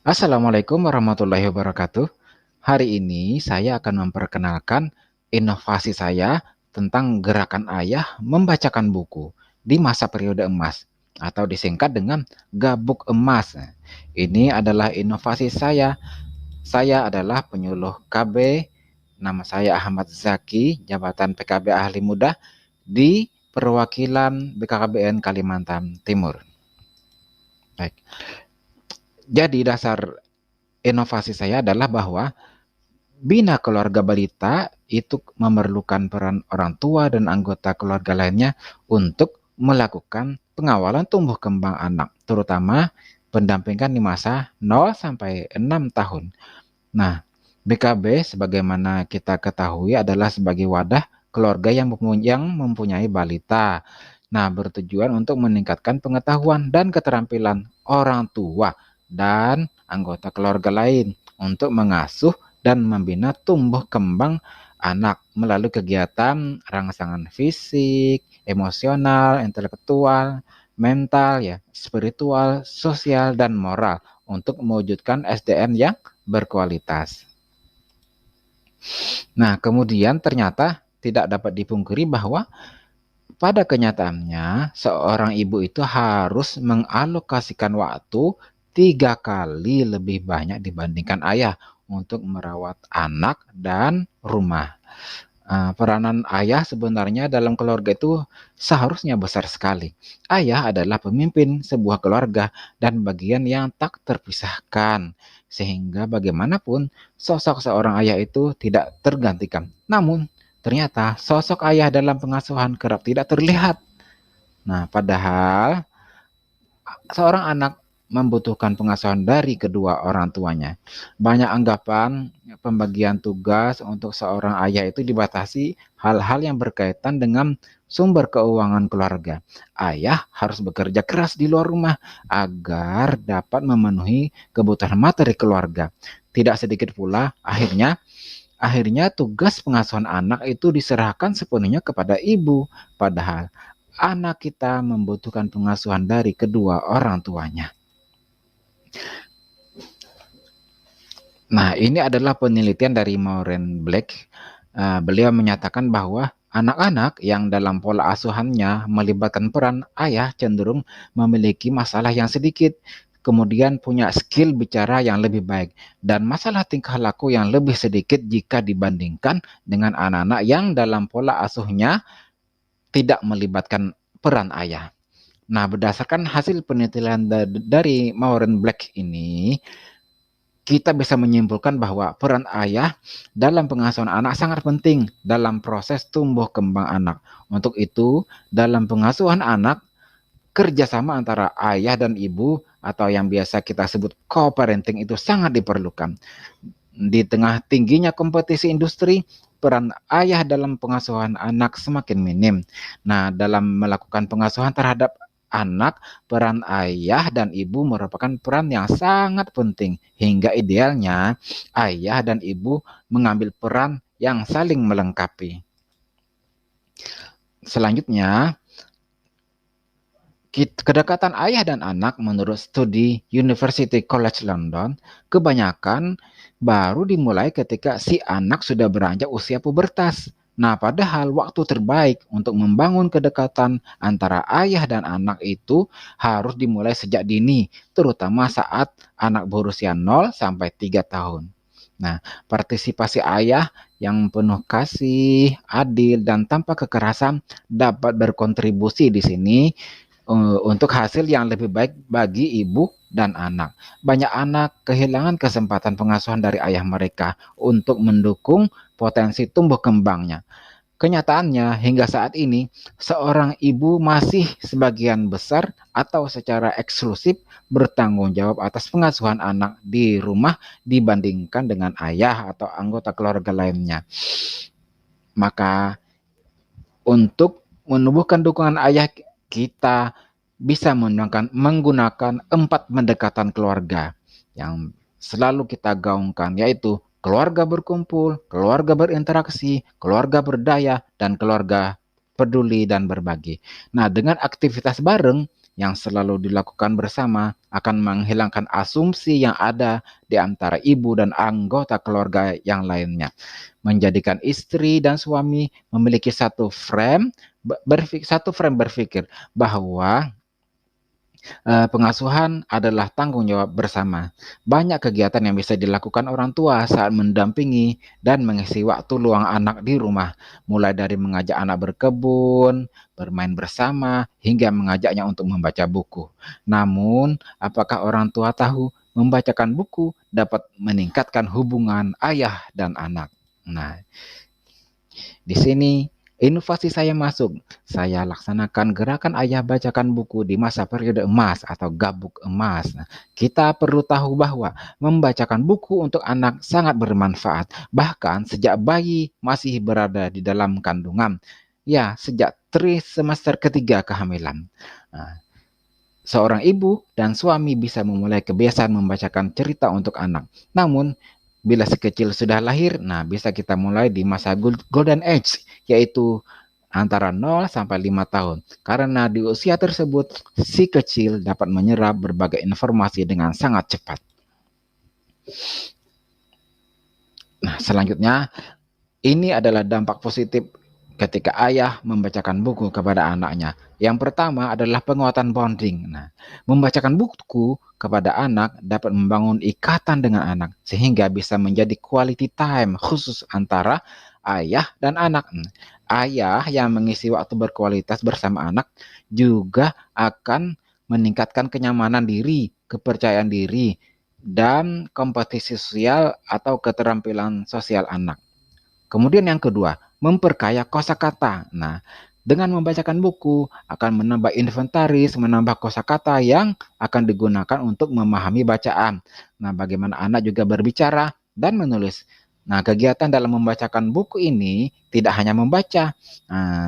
Assalamualaikum warahmatullahi wabarakatuh. Hari ini saya akan memperkenalkan inovasi saya tentang gerakan ayah membacakan buku di masa periode emas atau disingkat dengan Gabuk Emas. Ini adalah inovasi saya. Saya adalah penyuluh KB, nama saya Ahmad Zaki, jabatan PKB Ahli Muda di perwakilan BKKBN Kalimantan Timur. Baik. Jadi dasar inovasi saya adalah bahwa bina keluarga balita itu memerlukan peran orang tua dan anggota keluarga lainnya untuk melakukan pengawalan tumbuh kembang anak, terutama pendampingan di masa 0 sampai 6 tahun. Nah, BKB sebagaimana kita ketahui adalah sebagai wadah keluarga yang mempunyai balita. Nah, bertujuan untuk meningkatkan pengetahuan dan keterampilan orang tua dan anggota keluarga lain untuk mengasuh dan membina tumbuh kembang anak melalui kegiatan rangsangan fisik, emosional, intelektual, mental, ya, spiritual, sosial, dan moral untuk mewujudkan SDM yang berkualitas. Nah, kemudian ternyata tidak dapat dipungkiri bahwa pada kenyataannya seorang ibu itu harus mengalokasikan waktu 3 kali lebih banyak dibandingkan ayah untuk merawat anak dan rumah. Peranan ayah sebenarnya dalam keluarga itu seharusnya besar sekali. Ayah adalah pemimpin sebuah keluarga dan bagian yang tak terpisahkan, sehingga bagaimanapun sosok seorang ayah itu tidak tergantikan. Namun, ternyata sosok ayah dalam pengasuhan kerap tidak terlihat. Nah, padahal seorang anak membutuhkan pengasuhan dari kedua orang tuanya. Banyak anggapan pembagian tugas untuk seorang ayah itu dibatasi hal-hal yang berkaitan dengan sumber keuangan keluarga. Ayah harus bekerja keras di luar rumah agar dapat memenuhi kebutuhan materi keluarga. Tidak sedikit pula akhirnya tugas pengasuhan anak itu diserahkan sepenuhnya kepada ibu, padahal anak kita membutuhkan pengasuhan dari kedua orang tuanya. Nah, ini adalah penelitian dari Maureen Black. Beliau menyatakan bahwa anak-anak yang dalam pola asuhannya melibatkan peran ayah cenderung memiliki masalah yang sedikit, kemudian punya skill bicara yang lebih baik, dan masalah tingkah laku yang lebih sedikit jika dibandingkan dengan anak-anak yang dalam pola asuhnya tidak melibatkan peran ayah. Nah, berdasarkan hasil penelitian dari Maureen Black ini, kita bisa menyimpulkan bahwa peran ayah dalam pengasuhan anak sangat penting dalam proses tumbuh kembang anak. Untuk itu, dalam pengasuhan anak, kerjasama antara ayah dan ibu atau yang biasa kita sebut co-parenting itu sangat diperlukan. Di tengah tingginya kompetisi industri, peran ayah dalam pengasuhan anak semakin minim. Nah, dalam melakukan pengasuhan terhadap anak, peran ayah dan ibu merupakan peran yang sangat penting, hingga idealnya ayah dan ibu mengambil peran yang saling melengkapi. Selanjutnya, kedekatan ayah dan anak menurut studi University College London kebanyakan baru dimulai ketika si anak sudah beranjak usia pubertas. Nah, padahal waktu terbaik untuk membangun kedekatan antara ayah dan anak itu harus dimulai sejak dini, terutama saat anak berusia 0 sampai 3 tahun. Nah, partisipasi ayah yang penuh kasih, adil, dan tanpa kekerasan dapat berkontribusi di sini untuk hasil yang lebih baik bagi ibu dan anak. Banyak anak kehilangan kesempatan pengasuhan dari ayah mereka untuk mendukung potensi tumbuh kembangnya. Kenyataannya, hingga saat ini, seorang ibu masih sebagian besar atau secara eksklusif bertanggung jawab atas pengasuhan anak di rumah dibandingkan dengan ayah atau anggota keluarga lainnya. Maka, untuk menumbuhkan dukungan ayah, kita bisa menggunakan 4 pendekatan keluarga yang selalu kita gaungkan, yaitu keluarga berkumpul, keluarga berinteraksi, keluarga berdaya, dan keluarga peduli dan berbagi. Nah, dengan aktivitas bareng, yang selalu dilakukan bersama akan menghilangkan asumsi yang ada di antara ibu dan anggota keluarga yang lainnya. Menjadikan istri dan suami memiliki satu frame berpikir bahwa pengasuhan adalah tanggung jawab bersama. Banyak kegiatan yang bisa dilakukan orang tua saat mendampingi dan mengisi waktu luang anak di rumah, mulai dari mengajak anak berkebun, bermain bersama, hingga mengajaknya untuk membaca buku. Namun, apakah orang tua tahu membacakan buku dapat meningkatkan hubungan ayah dan anak? Nah, di sini inovasi saya masuk. Saya laksanakan gerakan ayah bacakan buku di masa periode emas atau gabuk emas. Nah, kita perlu tahu bahwa membacakan buku untuk anak sangat bermanfaat. Bahkan sejak bayi masih berada di dalam kandungan. Ya, sejak semester ketiga kehamilan. Nah, seorang ibu dan suami bisa memulai kebiasaan membacakan cerita untuk anak. Namun, bila si kecil sudah lahir, nah bisa kita mulai di masa golden age, yaitu antara 0 sampai 5 tahun. Karena di usia tersebut, si kecil dapat menyerap berbagai informasi dengan sangat cepat. Nah, selanjutnya, ini adalah dampak positif ketika ayah membacakan buku kepada anaknya. Yang pertama adalah penguatan bonding. Nah, membacakan buku kepada anak dapat membangun ikatan dengan anak sehingga bisa menjadi quality time khusus antara ayah dan anak. Ayah yang mengisi waktu berkualitas bersama anak juga akan meningkatkan kenyamanan diri, kepercayaan diri, dan kompetisi sosial atau keterampilan sosial anak. Kemudian yang kedua, memperkaya kosakata. Nah, dengan membacakan buku akan menambah inventaris, menambah kosakata yang akan digunakan untuk memahami bacaan. Nah, bagaimana anak juga berbicara dan menulis. Nah, kegiatan dalam membacakan buku ini tidak hanya membaca,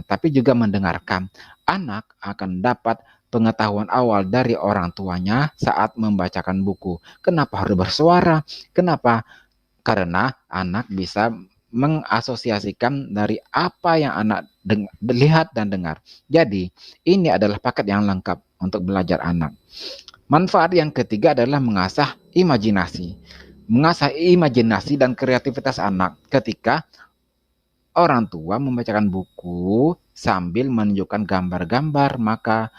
tapi juga mendengarkan. Anak akan dapat pengetahuan awal dari orang tuanya saat membacakan buku. Kenapa harus bersuara? Kenapa? Karena anak bisa mengasosiasikan dari apa yang anak lihat dan dengar. Jadi, ini adalah paket yang lengkap untuk belajar anak. Manfaat yang ketiga adalah mengasah imajinasi. Mengasah imajinasi dan kreativitas anak ketika orang tua membacakan buku sambil menunjukkan gambar-gambar, maka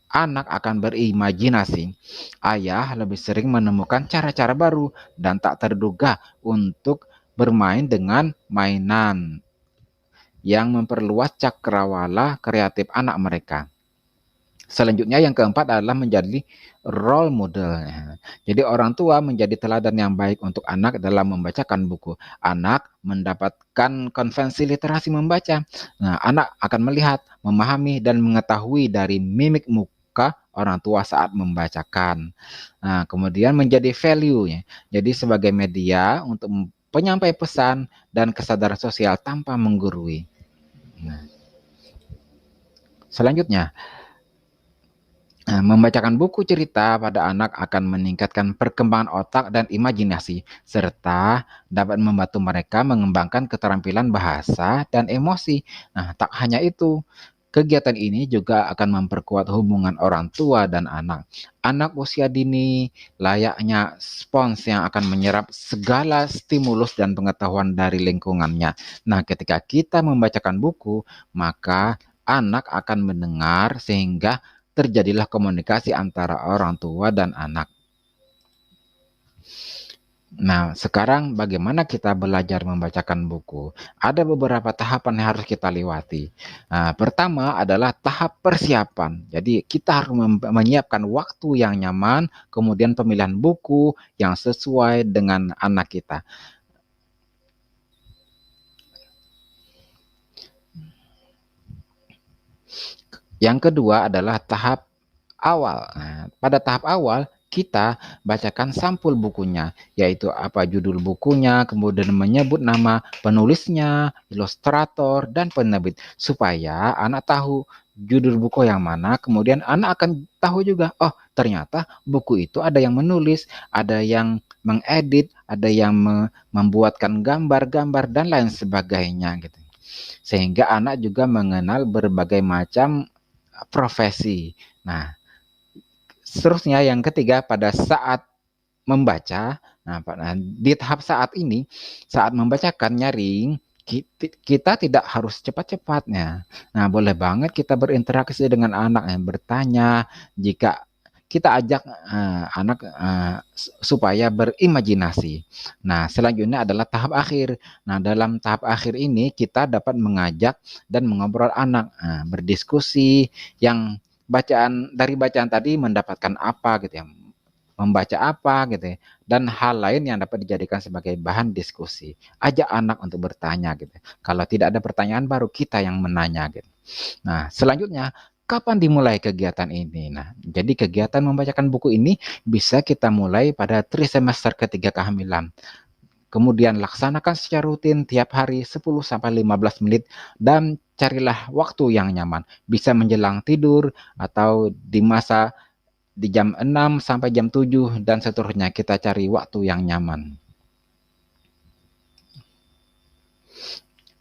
anak akan berimajinasi. Ayah lebih sering menemukan cara-cara baru dan tak terduga untuk bermain dengan mainan yang memperluas cakrawala kreatif anak mereka. Selanjutnya yang keempat adalah menjadi role model. Jadi orang tua menjadi teladan yang baik untuk anak dalam membacakan buku. Anak mendapatkan konvensi literasi membaca. Nah, anak akan melihat, memahami, dan mengetahui dari mimik muka orang tua saat membacakan. Nah, kemudian menjadi value. Jadi sebagai media untuk penyampai pesan dan kesadaran sosial tanpa menggurui. Nah, selanjutnya, membacakan buku cerita pada anak akan meningkatkan perkembangan otak dan imajinasi, serta dapat membantu mereka mengembangkan keterampilan bahasa dan emosi. Nah, tak hanya itu, kegiatan ini juga akan memperkuat hubungan orang tua dan anak. Anak usia dini layaknya spons yang akan menyerap segala stimulus dan pengetahuan dari lingkungannya. Nah, ketika kita membacakan buku, maka anak akan mendengar sehingga terjadilah komunikasi antara orang tua dan anak. Nah, sekarang bagaimana kita belajar membacakan buku? Ada beberapa tahapan yang harus kita lewati. Nah, pertama adalah tahap persiapan. Jadi, kita harus menyiapkan waktu yang nyaman, kemudian pemilihan buku yang sesuai dengan anak kita. Yang kedua adalah tahap awal. Nah, pada tahap awal, kita bacakan sampul bukunya, yaitu apa judul bukunya, kemudian menyebut nama penulisnya, ilustrator, dan penerbit, supaya anak tahu judul buku yang mana, kemudian anak akan tahu juga, oh ternyata buku itu ada yang menulis, ada yang mengedit, ada yang membuatkan gambar-gambar, dan lain sebagainya gitu. Sehingga anak juga mengenal berbagai macam profesi. Nah, Seterusnya yang ketiga, pada saat membaca, di tahap saat ini, saat membacakan nyaring, kita tidak harus cepat-cepatnya. Nah, boleh banget kita berinteraksi dengan anak, bertanya, jika kita ajak anak supaya berimajinasi. Nah, selanjutnya adalah tahap akhir. Nah, dalam tahap akhir ini kita dapat mengajak dan mengobrol anak, berdiskusi yang bacaan tadi mendapatkan apa gitu ya, membaca apa gitu ya, dan hal lain yang dapat dijadikan sebagai bahan diskusi. Ajak anak untuk bertanya gitu. Kalau tidak ada pertanyaan, baru kita yang menanya gitu. Nah, selanjutnya, kapan dimulai kegiatan ini? Nah, jadi kegiatan membacakan buku ini bisa kita mulai pada trimester ketiga kehamilan. Kemudian laksanakan secara rutin tiap hari 10-15 menit dan carilah waktu yang nyaman. Bisa menjelang tidur atau di jam 6 sampai jam 7 dan seterusnya, kita cari waktu yang nyaman.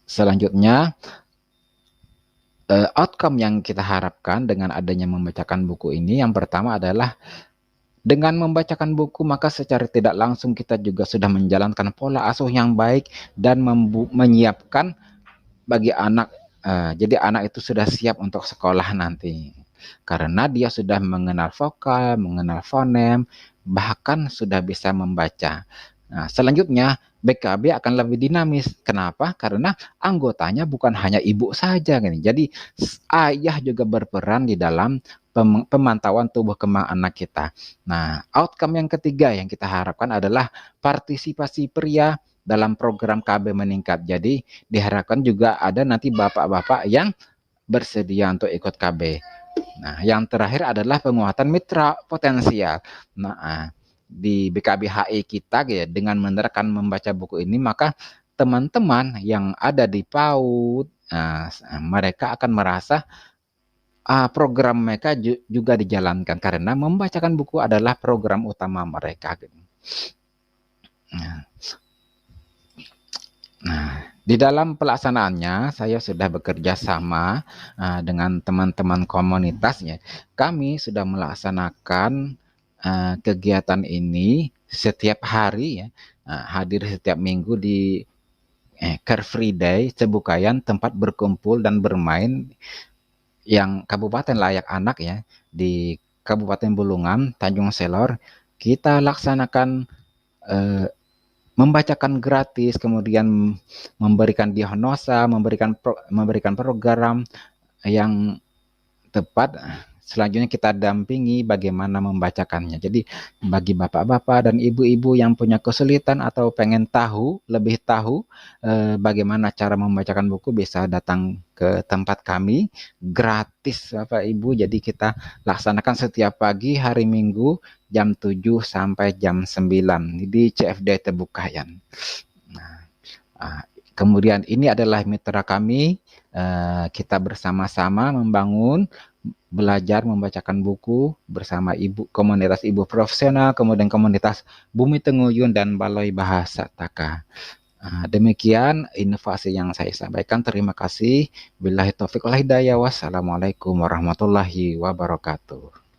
Selanjutnya, outcome yang kita harapkan dengan adanya membacakan buku ini, yang pertama adalah dengan membacakan buku, maka secara tidak langsung kita juga sudah menjalankan pola asuh yang baik dan menyiapkan bagi anak. Jadi anak itu sudah siap untuk sekolah nanti. Karena dia sudah mengenal vokal, mengenal fonem, bahkan sudah bisa membaca. Nah, selanjutnya BKB akan lebih dinamis. Kenapa? Karena anggotanya bukan hanya ibu saja. Jadi ayah juga berperan di dalam pemantauan tubuh kembang anak kita. Nah, outcome yang ketiga yang kita harapkan adalah partisipasi pria dalam program KB meningkat. Jadi diharapkan juga ada nanti bapak-bapak yang bersedia untuk ikut KB. Nah, yang terakhir adalah penguatan mitra potensial. Nah, di BKBHI kita gitu, dengan menerapkan membaca buku ini, maka teman-teman yang ada di PAUD, mereka akan merasa program mereka juga dijalankan karena membacakan buku adalah program utama mereka. Nah, di dalam pelaksanaannya saya sudah bekerja sama dengan teman-teman komunitasnya. Kami sudah melaksanakan kegiatan ini setiap hari ya, hadir setiap minggu di Car Free Day Cebukayan, tempat berkumpul dan bermain yang Kabupaten Layak Anak ya, di Kabupaten Bulungan, Tanjung Selor. Kita laksanakan membacakan gratis, kemudian memberikan diagnosa, memberikan program yang tepat. Selanjutnya kita dampingi bagaimana membacakannya. Jadi bagi bapak-bapak dan ibu-ibu yang punya kesulitan atau pengen lebih tahu bagaimana cara membacakan buku, bisa datang ke tempat kami gratis Bapak Ibu. Jadi kita laksanakan setiap pagi hari Minggu jam 7 sampai jam 9 di CFD Tebukayan. Nah, kemudian ini adalah mitra kami, kita bersama-sama membangun, belajar membacakan buku bersama komunitas ibu profesional, kemudian komunitas Bumi Tenguyun dan Balai Bahasa Taka. Demikian inovasi yang saya sampaikan. Terima kasih. Billahi taufiq wal hidayah. Wassalamualaikum warahmatullahi wabarakatuh.